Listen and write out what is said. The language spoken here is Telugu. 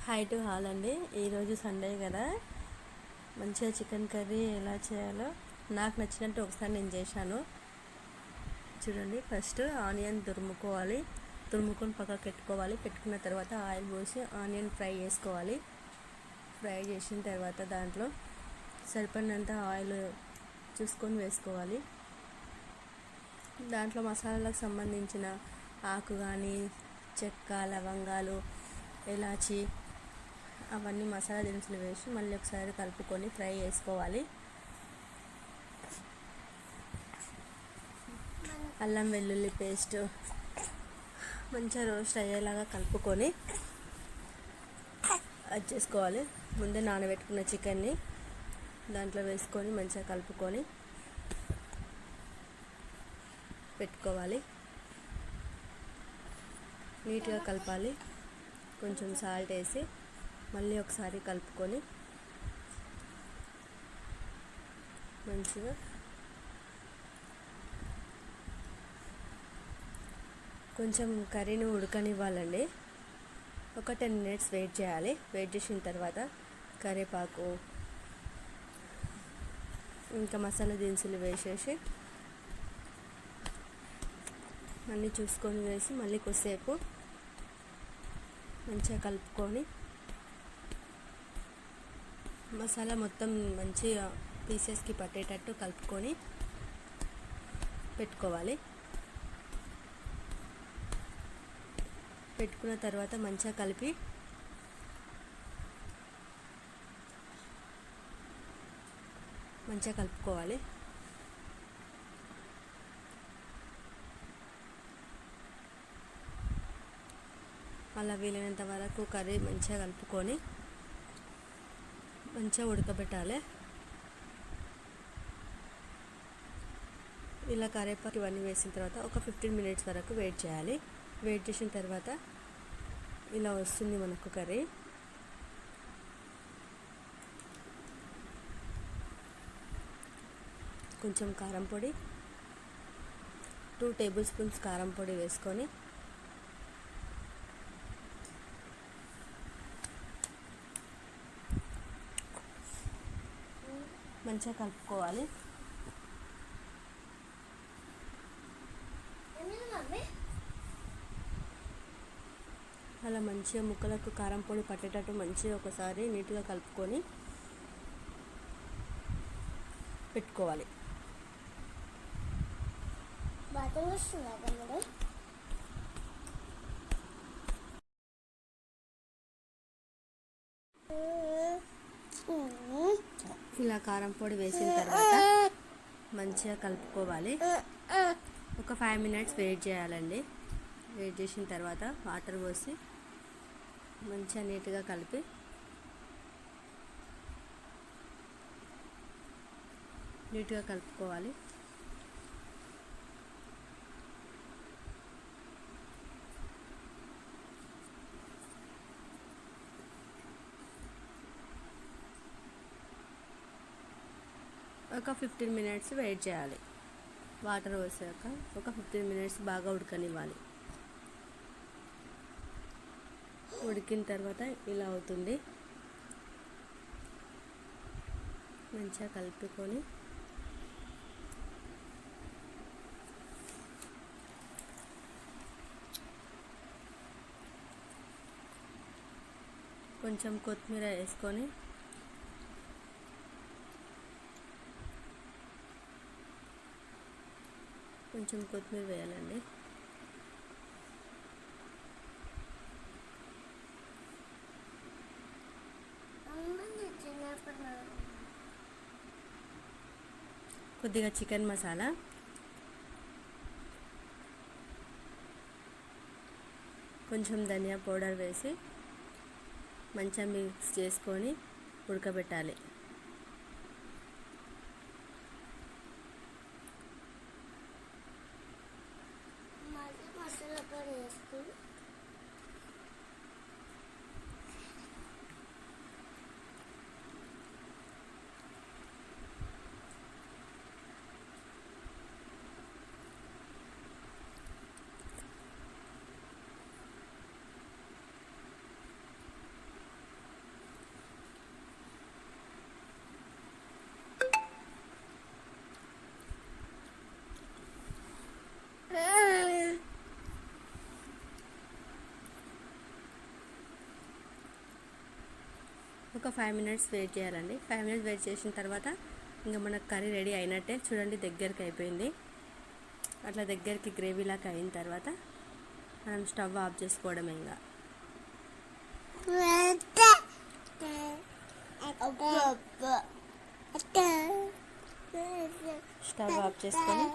హాయ్ టు హాల్ అండి. ఈరోజు సండే కదా, మంచిగా చికెన్ కర్రీ ఎలా చేయాలో నాకు నచ్చినట్టు ఒకసారి నేను చేశాను. చూడండి, ఫస్ట్ ఆనియన్ తురుముకొని పక్కకు పెట్టుకోవాలి. పెట్టుకున్న తర్వాత ఆయిల్ పోసి ఆనియన్ ఫ్రై చేసుకోవాలి. ఫ్రై చేసిన తర్వాత దాంట్లో సరిపడినంత ఆయిల్ చూసుకొని వేసుకోవాలి. దాంట్లో మసాలాలకు సంబంధించిన ఆకు కానీ, చెక్క, లవంగాలు, ఇలాచి అవన్నీ మసాలా దినుసులు వేసి మళ్ళీ ఒకసారి కలుపుకొని ఫ్రై చేసుకోవాలి. అల్లం వెల్లుల్లి పేస్ట్ మంచిగా రోస్ట్ అయ్యేలాగా కలుపుకొని అది చేసుకోవాలి. ముందే నానబెట్టుకున్న చికెన్ని దాంట్లో వేసుకొని మంచిగా కలుపుకొని పెట్టుకోవాలి. నీట్గా కలపాలి. కొంచెం సాల్ట్ వేసి మళ్ళీ ఒకసారి కలుపుకొని మంచిగా కొంచెం కర్రీని ఉడకనివ్వాలండి. ఒక 10 minutes వెయిట్ చేయాలి. వెయిట్ చేసిన తర్వాత కరివేపాకు ఇంకా మసాలా దినుసులు వేసేసి అన్నీ చూసుకొని వేసి మళ్ళీ కొద్దిసేపు మంచిగా కలుపుకొని మసాలా మొత్తం మంచిగా పీసెస్కి పట్టేటట్టు కలుపుకొని పెట్టుకోవాలి. పెట్టుకున్న తర్వాత మంచిగా కలిపి మంచిగా కలుపుకోవాలి. అలా వీలైనంత వరకు కర్రీ మంచిగా కలుపుకొని మంచిగా ఉడకబెట్టాలి. ఇలా కరివేపాకు ఇవన్నీ వేసిన తర్వాత ఒక 15 minutes వరకు వెయిట్ చేయాలి. వెయిట్ చేసిన తర్వాత ఇలా వస్తుంది మనకు కర్రీ. కొంచెం కారం పొడి, 2 tablespoons కారం పొడి వేసుకొని మంచిగా కలుపుకోవాలి. అలా మంచిగా ముక్కలకు కారం పొడి పట్టేటట్టు మంచిగా ఒకసారి నీట్గా కలుపుకొని పెట్టుకోవాలి. ఇలా కారం పొడి వేసిన తర్వాత మంచిగా కలుపుకోవాలి. ఒక 5 minutes వెయిట్ చేయాలండి. వెయిట్ చేసిన తర్వాత వాటర్ పోసి మంచిగా నీట్గా కలిపి నీట్గా కలుపుకోవాలి. ఒక 15 minutes వెయిట్ చేయాలి. వాటర్ పోసాక ఒక 15 minutes బాగా ఉడకనివ్వాలి. ఉడికిన తర్వాత ఇలా అవుతుంది. మంచిగా కలుపుకొని కొంచెం కొత్తిమీర వేసుకొని కొంచెం కొత్తిమీర వేయాలండి. కొద్దిగా చికెన్ మసాలా, కొంచెం ధనియా పౌడర్ వేసి మంచిగా మిక్స్ చేసుకొని ఉడకబెట్టాలి. ఒక 5 మినిట్స్ వెయిట్ చేయాలండి. 5 మినిట్స్ వెయిట్ చేసిన తర్వాత ఇంకా మనకు కర్రీ రెడీ అయినట్టే. చూడండి దగ్గరికి అయిపోయింది. అట్లా దగ్గరికి గ్రేవీలాగా అయిన తర్వాత మనం స్టవ్ ఆఫ్ చేసుకోవడమే. ఇంకా స్టవ్ ఆఫ్ చేసుకొని